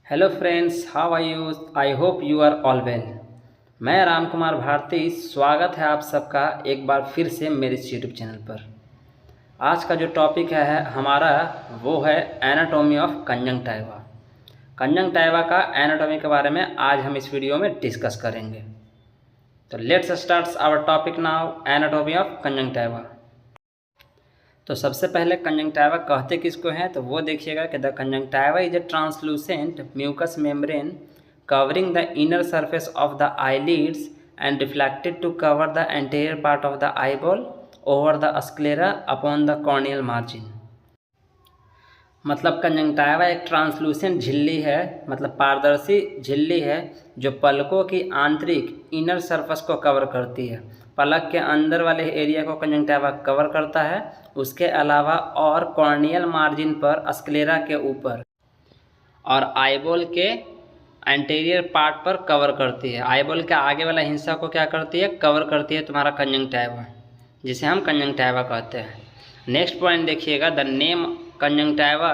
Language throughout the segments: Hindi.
Hello friends, how are you? I hope you are all well. मैं राम कुमार भारती, स्वागत है आप सबका एक बार फिर से मेरे इस यूट्यूब चैनल पर। आज का जो टॉपिक है हमारा वो है एनाटॉमी ऑफ कंजंक्टिवा। कंजंक्टिवा का एनाटॉमी के बारे में आज हम इस वीडियो में डिस्कस करेंगे। तो let's start our topic now, anatomy of conjunctiva. तो सबसे पहले कंजंक्टिवा कहते किसको हैं, तो वो देखिएगा कि the conjunctiva is a translucent mucous membrane covering the inner surface of the eyelids and reflected to cover the anterior part of the eyeball over the sclera upon the corneal margin. मतलब कंजंक्टिवा एक ट्रांसलूसेंट झिल्ली है, मतलब पारदर्शी झिल्ली है जो पलकों की आंतरिक इनर सरफेस को कवर करती है। पलक के अंदर वाले एरिया को कंजंक्टिवा कवर करता है। उसके अलावा और कॉर्नियल मार्जिन पर, स्क्लेरा के ऊपर और आईबॉल के एंटीरियर पार्ट पर कवर करती है। आईबॉल के आगे वाला हिस्सा को क्या करती है, कवर करती है तुम्हारा कंजंक्टिवा, जिसे हम कंजंक्टिवा कहते हैं। नेक्स्ट पॉइंट देखिएगा, द नेम कंजंक्टिवा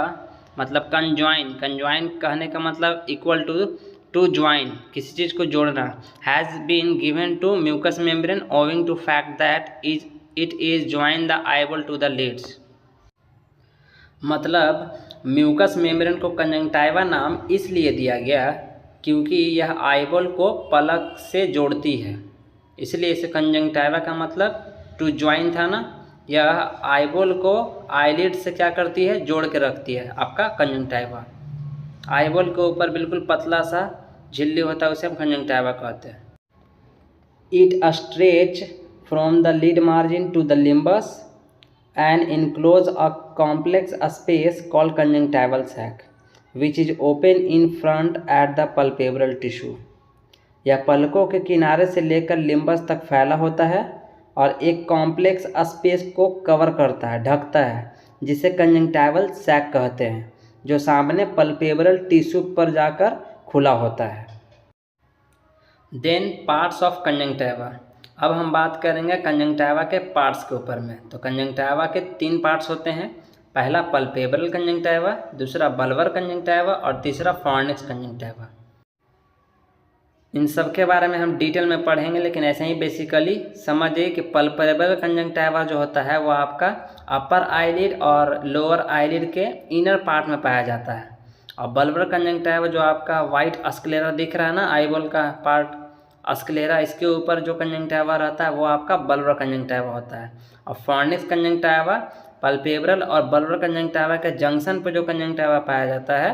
मतलब कंजॉइन। कंजॉइन कहने का मतलब इक्वल टू ज्वाइन, किसी चीज़ को जोड़ना। Has been given to mucous membrane owing to fact that it is join the eyeball to the lids. मतलब म्यूकस मेम्ब्रेन को कंजंक्टिवा नाम इसलिए दिया गया क्योंकि यह आईबॉल को पलक से जोड़ती है, इसलिए इसे कंजंक्टिवा का मतलब टू ज्वाइन था ना। यह आईबॉल को आईलिड से क्या करती है, जोड़ के रखती है आपका कंजंक्टिवा। आईबॉल के ऊपर बिल्कुल पतला सा झिल्ली होता है, उसे हम कंजंक्टिवा कहते हैं। It stretch from the lid margin to the limbus and enclose a complex space called conjunctival sac which is open in front at the palpebral tissue. यह पलकों के किनारे से लेकर लिम्बस तक फैला होता है और एक कॉम्प्लेक्स स्पेस को कवर करता है, ढकता है, जिसे कंजंक्टिवल सैक कहते हैं, जो सामने पल्पेब्रल टिश्यू पर जाकर खुला होता है। Then parts of conjunctiva. अब हम बात करेंगे कंजंक्टिवा के पार्ट्स के ऊपर में। तो कंजंक्टिवा के 3 पार्ट्स होते हैं। पहला पल्पेब्रल कंजंक्टिवा, दूसरा बल्बर कंजंक्टिवा और तीसरा फॉर्निक्स कंजंक्टिवा। इन सब के बारे में हम डिटेल में पढ़ेंगे, लेकिन ऐसे ही बेसिकली समझिए कि पल्पेब्रल कंजंक्टिवा जो होता है वो आपका अपर आईलिड और लोअर आईलिड के इनर पार्ट में पाया जाता है। और बल्बर कंजंक्टिवा जो आपका वाइट स्क्लेरा दिख रहा है ना, आईबॉल का पार्ट स्क्लेरा, इसके ऊपर जो कंजंक्टिवा रहता है वो आपका बल्बर कंजंक्टिवा होता है। और फॉर्निक्स कंजंक्टिवा पल्पेब्रल और बल्बर कंजंक्टिवा के जंक्शन पर जो कंजंक्टिवा पाया जाता है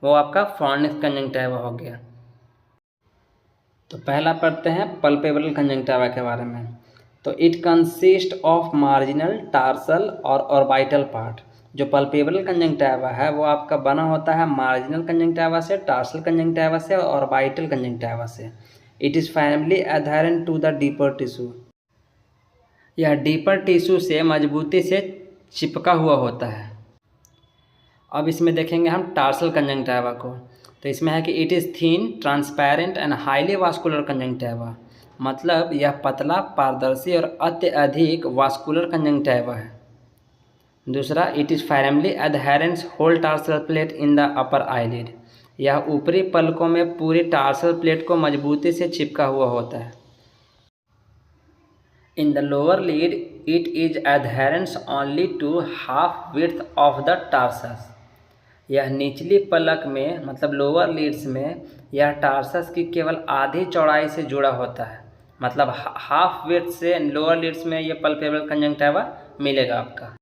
वो आपका फॉर्निक्स कंजंक्टिवा हो गया। तो पहला पढ़ते हैं पल्पेब्रल कंजंक्टिवा के बारे में। तो it consist of marginal, tarsal और ऑर्बिटल पार्ट। जो पल्पेब्रल कंजंक्टिवा है वो आपका बना होता है मार्जिनल कंजंक्टिवा से, टार्सल कंजंक्टिवा से और ऑर्बिटल कंजंक्टिवा से। It is finally adherent to the deeper tissue. यह डीपर टिश्यू से मजबूती से चिपका हुआ होता है। अब इसमें देखेंगे हम टार्सल कंजंक्टिवा को। तो इसमें है कि it is thin, transparent and highly vascular conjunctiva. मतलब यह पतला, पारदर्शी और अत्यधिक वास्कुलर कंजंक्टिवा है। दूसरा, it is firmly adherence whole tarsal plate in the upper eyelid. यह ऊपरी पलकों में पूरी टार्सल प्लेट को मजबूती से चिपका हुआ होता है। In the lower lid it is adherence only to half width of the tarsus. यह निचली पलक में मतलब लोअर लीड्स में यह टार्सस की केवल आधी चौड़ाई से जुड़ा होता है। मतलब हाफ विड्थ से लोअर लीड्स में यह पल्पेब्रल कंजंक्टिवा मिलेगा आपका।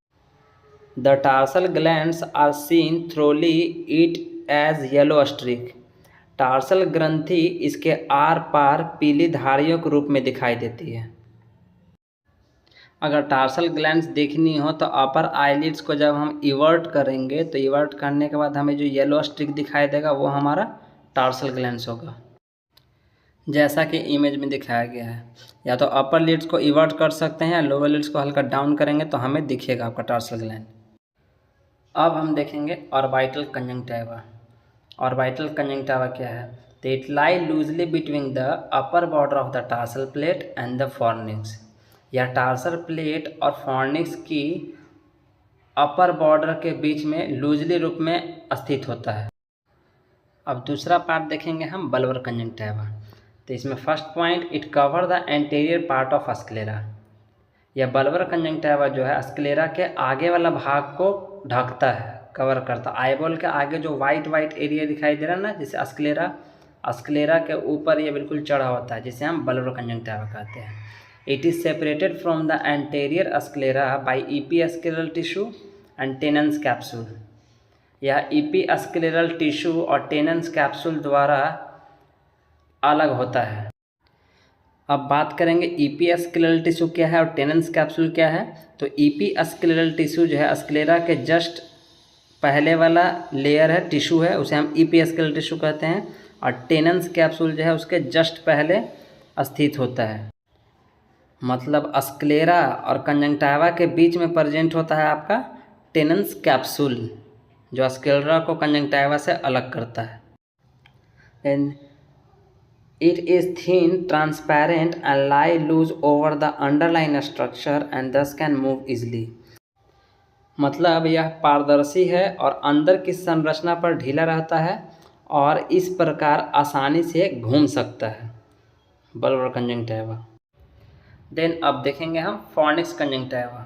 The tarsal glands are seen through it as yellow streak. Tarsal ग्रंथि इसके आर पार पीली धारियों के रूप में दिखाई देती है। अगर टार्सल ग्लैंड्स देखनी हो तो अपर आईलिड्स को जब हम इवर्ट करेंगे तो इवर्ट करने के बाद हमें जो येलो स्ट्रिक दिखाई देगा वो हमारा टार्सल ग्लैंड्स होगा, जैसा कि इमेज में दिखाया गया है। या तो अपर लिड्स को इवर्ट कर सकते हैं या लोअर लिड्स को हल्का डाउन करेंगे तो हमें दिखेगा आपका टार्सल ग्लैंड। अब हम देखेंगे ऑर्बिटल कंजंक्टिवा। ऑर्बिटल कंजंक्टिवा क्या है? तो it lie loosely between the upper border of the tarsal plate and the fornix. यह टार्सल प्लेट और फॉर्निक्स की अपर बॉर्डर के बीच में लूजली रूप में स्थित होता है। अब दूसरा पार्ट देखेंगे हम बल्बर कंजंक्टिवा। तो इसमें first point, it cover the anterior part of sclera. यह बल्बर कंजंक्टिवा जो है स्क्लेरा के आगे वाला भाग को ढकता है, कवर करता है। आईबॉल के आगे जो वाइट एरिया दिखाई दे रहा है ना, जिसे स्क्लेरा के ऊपर ये बिल्कुल चढ़ा होता है, जिसे हम बल्बर कंजंक्टिवा कहते हैं। It is separated from the anterior sclera by episcleral tissue and Tenon's capsule. यह इपीस्क्लेरल टिश्यू और टेनन्स कैप्सूल द्वारा अलग होता है। अब बात करेंगे इपीस्क्लेरल टिश्यू क्या है और टेनन्स कैप्सूल क्या है। तो इपीस्क्लेरल टिश्यू जो है स्क्लेरा के जस्ट पहले वाला लेयर है, टिश्यू है, उसे हम इपीस्क्लेरल टिश्यू कहते हैं। और टेनन्स कैप्सूल जो है उसके जस्ट पहले स्थित होता है। मतलब स्क्लेरा और कंजंक्टिवा के बीच में प्रेजेंट होता है आपका टेनन्स कैप्सूल, जो स्क्लेरा को कंजंक्टिवा से अलग करता है। And it is thin, transparent and lie loose over the underlying structure and thus can move easily। मतलब यह पारदर्शी है और अंदर की संरचना पर ढीला रहता है और इस प्रकार आसानी से घूम सकता है बल्बर कंजंक्टिवा। देन अब देखेंगे हम फॉर्निक्स कंजंक्टिवा।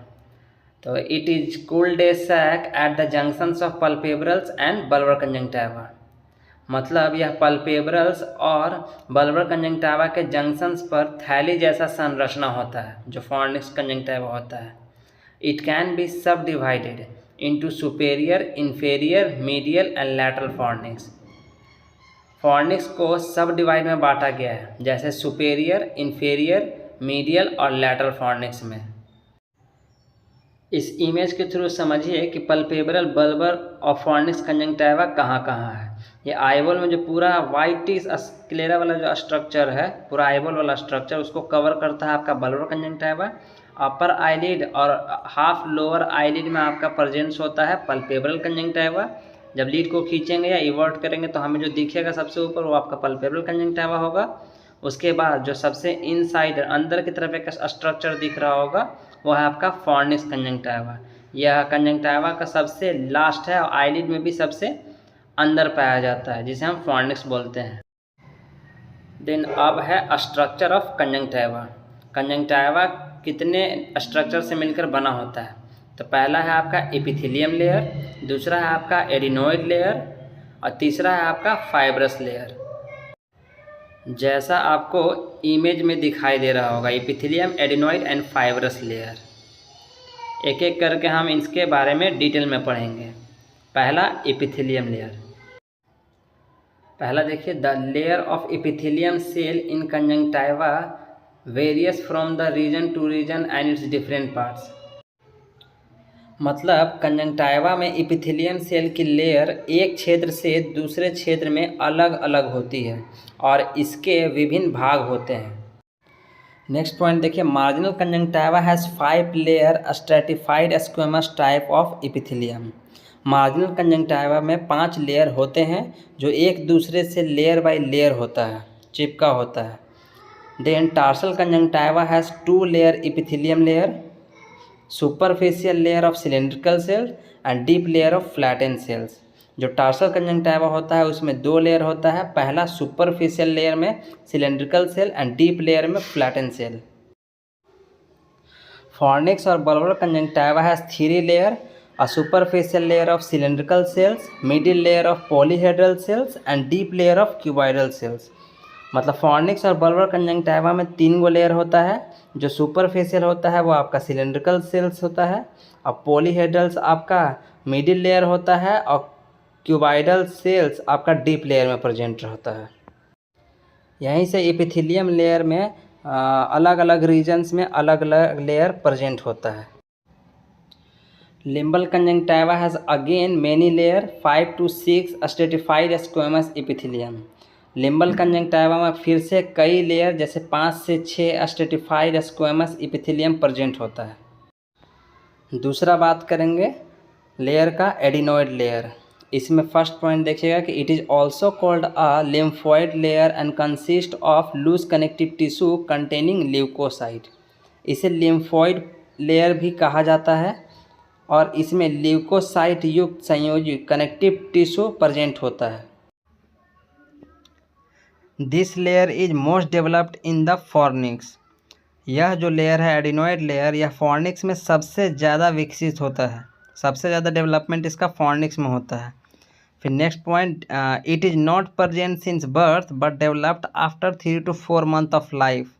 तो it is called a sac at the junctions of palpebrals and bulbar conjunctiva. मतलब यह पल्पेब्रल्स और बल्बर कंजंक्टिवा के जंक्शंस पर थैली जैसा संरचना होता है, जो फॉर्निक्स कंजंक्टिवा होता है। इट कैन बी सब divided into superior, inferior, medial and lateral fornix. Fornix को सब डिवाइड में बांटा गया है, जैसे सुपेरियर, इंफेरियर, मीडियल और लैटरल फॉर्निक्स में। इस इमेज के थ्रू समझिए कि पल्पेब्रल, बल्बर और फॉर्निक्स कंजंक्टिवा कहाँ कहाँ है। ये आईबॉल में जो पूरा वाइटिश स्क्लेरा वाला जो स्ट्रक्चर है, पूरा आईबॉल वाला स्ट्रक्चर, उसको कवर करता है आपका बल्बर कंजंक्टिवा। अपर आईलिड और हाफ लोअर आईलिड में आपका प्रेजेंस होता है पल्पेब्रल कंजंक्टिवा। जब लीड को खींचेंगे या इवर्ट करेंगे तो हमें जो दिखेगा सबसे ऊपर वो आपका पल्पेब्रल कंजंक्टिवा होगा। उसके बाद जो सबसे इनसाइड अंदर की तरफ एक स्ट्रक्चर दिख रहा होगा वो है आपका फॉर्निक्स कंजंक्टिवा। यह कंजंक्टिवा का सबसे लास्ट है और आईलिड में भी सबसे अंदर पाया जाता है, जिसे हम फॉर्निक्स बोलते हैं। देन अब है स्ट्रक्चर ऑफ कंजंक्टिवा। कंजंक्टिवा कितने स्ट्रक्चर से मिलकर बना होता है। तो पहला है आपका एपिथेलियम लेयर, दूसरा है आपका एडिनोइड लेयर और तीसरा है आपका फाइब्रस लेयर। जैसा आपको इमेज में दिखाई दे रहा होगा, epithelium, adenoid and fibrous layer. एक एक करके हम इसके बारे में डिटेल में पढ़ेंगे। पहला एपिथेलियम लेयर। पहला देखिए, the layer of epithelium cell in conjunctiva varies from the region to region and it's different parts. मतलब कंजंक्टिवा में एपिथेलियम सेल की लेयर एक क्षेत्र से दूसरे क्षेत्र में अलग अलग होती है और इसके विभिन्न भाग होते हैं। नेक्स्ट पॉइंट देखिए, marginal conjunctiva has 5 layer stratified squamous type of epithelium. Marginal conjunctiva में 5 लेयर होते हैं जो एक दूसरे से लेयर बाय लेयर होता है, चिपका होता है। Then tarsal conjunctiva has 2 layer epithelium layer, superficial layer of cylindrical cells and deep layer of flatten cells. जो टार्सल कंजंक्टिवा होता है उसमें 2 लेयर होता है, पहला सुपरफिशियल लेयर में cylindrical cell and deep layer में फ्लैटेन सेल। फॉर्निक्स और bulbar conjunctiva has 3 layer, a superficial layer of cylindrical cells, middle layer of polyhedral cells and deep layer of cuboidal cells। मतलब फॉर्निक्स और बल्बर कंजंक्टिवा में 3 गो लेयर होता है। जो सुपरफिशियल होता है वो आपका सिलेंड्रिकल सेल्स होता है और पॉलीहेड्रल्स आपका मिडिल लेयर होता है और क्यूबाइडल सेल्स आपका डीप लेयर में प्रेजेंट होता है। यहीं से एपिथेलियम लेयर में अलग अलग रीजन्स में अलग अलग लेयर प्रेजेंट होता है। Limbal conjunctiva has again many layer, 5 to 6 stratified squamous epithelium. Limbal conjunctiva में फिर से कई लेयर जैसे 5 से 6 स्ट्रेटिफाइड स्क्वेमस एपिथेलियम प्रेजेंट होता है। दूसरा बात करेंगे लेयर का, एडिनोइड लेयर। इसमें फर्स्ट पॉइंट देखिएगा कि it is also called a lymphoid layer and consist of loose connective tissue containing leucocyte. इसे लिम्फोइड लेयर भी कहा जाता है और इसमें ल्यूकोसाइट युक्त संयोजी कनेक्टिव टिश्यू प्रेजेंट होता है। This layer is most developed in the fornix. यह जो लेयर है एडिनोइड लेयर, यह फॉर्निक्स में सबसे ज़्यादा विकसित होता है, सबसे ज़्यादा डेवलपमेंट इसका फॉर्निक्स में होता है। फिर next point, it is not present since birth but developed after 3 to 4 month of life.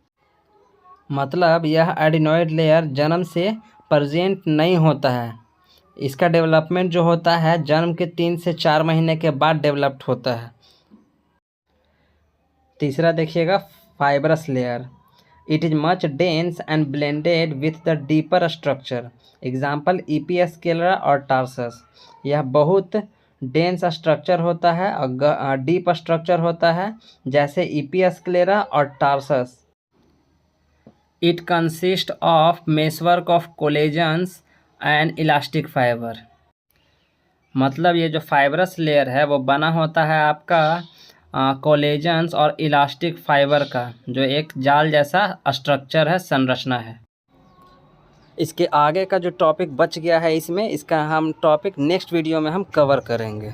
मतलब यह एडिनोइड लेयर जन्म से प्रेजेंट नहीं होता है, इसका डेवलपमेंट जो होता है जन्म के 3 से 4 महीने के बाद डेवलप्ड होता है। तीसरा देखिएगा fibrous layer. It is much dense and blended with the deeper structure. Example EPS sclera और टार्सस। यह बहुत डेंस स्ट्रक्चर होता है और डीप स्ट्रक्चर होता है, जैसे ईपीएस स्केलेरा और tarsus. It consist of meshwork of collagens and elastic fibre. मतलब ये जो फाइब्रस लेयर है वो बना होता है आपका कोलेजन्स और इलास्टिक फाइबर का, जो एक जाल जैसा स्ट्रक्चर है, संरचना है। इसके आगे का जो टॉपिक बच गया है इसमें, इसका हम टॉपिक नेक्स्ट वीडियो में हम कवर करेंगे।